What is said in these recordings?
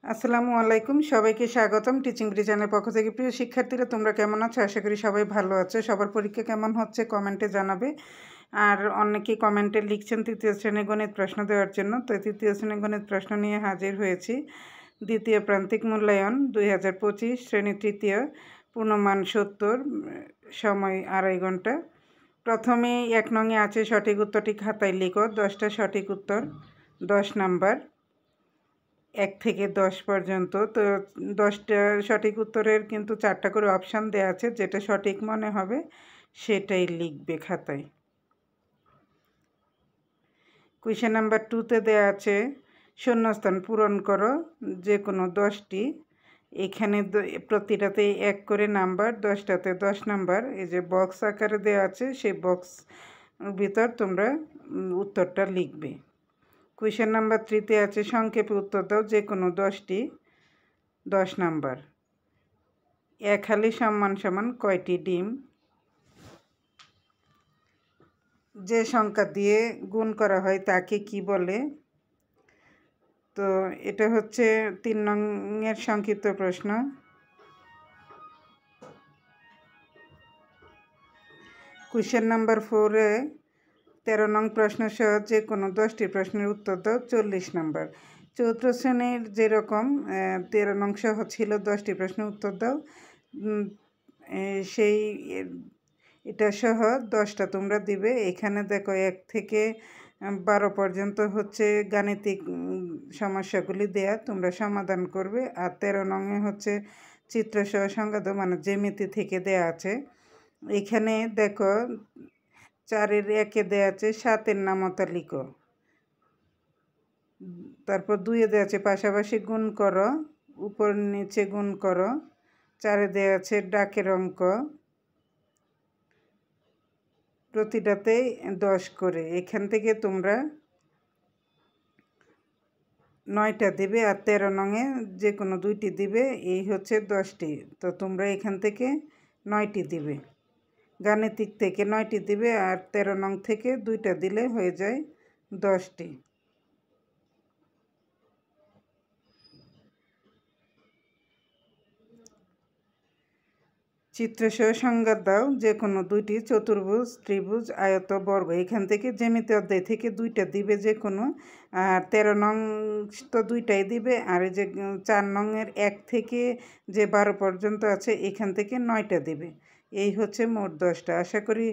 আসসালামু আলাইকুম, সবাইকে স্বাগতম টিচিং ব্রিজ চ্যানেলের পক্ষ থেকে। প্রিয় শিক্ষার্থীরা, তোমরা কেমন আছো? আশা করি সবাই ভালো আছো। সবার পরীক্ষা কেমন হচ্ছে কমেন্টে জানাবে। আর অনেকেই কমেন্টে লিখছেন তৃতীয় শ্রেণীর গণিত প্রশ্ন দেওয়ার জন্য। তো তৃতীয় শ্রেণীর গণিত প্রশ্ন নিয়ে হাজির হয়েছি। দ্বিতীয় প্রান্তিক মূল্যায়ন 2025, শ্রেণী তৃতীয়, পূর্ণমান 70, সময় 2.5 ঘন্টা। প্রথমেই 1 নংয়ে আছে সঠিক উত্তরটি খাতায় লিখো। 10টা সঠিক উত্তর, 10 নাম্বার, 1 থেকে 10 পর্যন্ত। তো 10টা সঠিক উত্তরের কিন্তু 4টা করে অপশান দেওয়া আছে, যেটা সঠিক মনে হবে সেটাই লিখবে খাতায়। কোয়েশ্চেন নাম্বার 2তে দেওয়া আছে শূন্যস্থান পূরণ করো যে কোনো 10টি। এখানে প্রতিটাতে 1 করে নাম্বার, 10টাতে 10 নাম্বার। এই যে বক্স আকারে দেওয়া আছে, সেই বক্স ভিতর তোমরা উত্তরটা লিখবে। কোয়েশ্চেন নাম্বার 3তে আছে সংক্ষেপে উত্তর দাও যে কোনো 10টি, 10 নাম্বার। 1 হালি সমান কয়টি ডিম? যে সংখ্যা দিয়ে গুণ করা হয় তাকে কি বলে? তো এটা হচ্ছে 3 নংয়ের সংক্ষিপ্ত প্রশ্ন। কোয়েশ্চেন নাম্বার 4-এ 13 নং প্রশ্ন সহ যে কোনো 10টি প্রশ্নের উত্তর দাও, 40 নাম্বার। চতুর্থ শ্রেণীর যেরকম 13 নং সহ ছিল 10টি প্রশ্নের উত্তর দাও, সেই এটা সহ 10টা তোমরা দিবে। এখানে দেখো 1 থেকে 12 পর্যন্ত হচ্ছে গাণিতিক সমস্যাগুলি দেয়া, তোমরা সমাধান করবে। আর 13 নংয়ে হচ্ছে চিত্রসহ সংজ্ঞা দাও, মানে জ্যামিতি থেকে দেয়া আছে। এখানে দেখো 4-এর 1-এ দেওয়া আছে 7-এর নামতা লিখো। তারপর 2-এ দেওয়া আছে পাশাপাশি গুণ করো, উপর নিচে গুণ করো। 4-এ দেওয়া আছে ডাকের অঙ্ক, প্রতিটাতেই 10 করে। এখান থেকে তোমরা 9টা দিবে, আর 13 নংয়ে যে কোনো 2টি দিবে। এই হচ্ছে 10টি। তো তোমরা এখান থেকে 9টি দিবে, গাণিতিক থেকে 9টি দিবে, আর 13 নং থেকে 2টা দিলে হয়ে যায় 10টি। চিত্রসহ সংজ্ঞা দাও যে কোনো 2টি চতুর্ভুজ, ত্রিভুজ, আয়ত, বর্গ। এখান থেকে জ্যামিতি অধ্যায় থেকে 2টা দিবে যে কোনো। আর 13 নং তো 2টাই দিবে, আর এই যে 4 নংয়ের 1 থেকে যে 12 পর্যন্ত আছে এখান থেকে 9টা দিবে। এই হচ্ছে মোট 10টা। আশা করি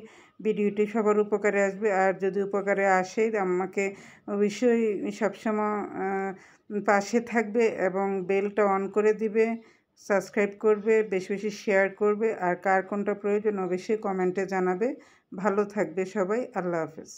ভিডিওটি সবার উপকারে আসবে। আর যদি উপকারে আসে আমাকে অবশ্যই সবসময় পাশে থাকবে এবং বেলটা অন করে দিবে, সাবস্ক্রাইব করবে, বেশি বেশি শেয়ার করবে। আর কার কোনটা প্রয়োজন অবশ্যই কমেন্টে জানাবে। ভালো থাকবে সবাই। আল্লাহ হাফেজ।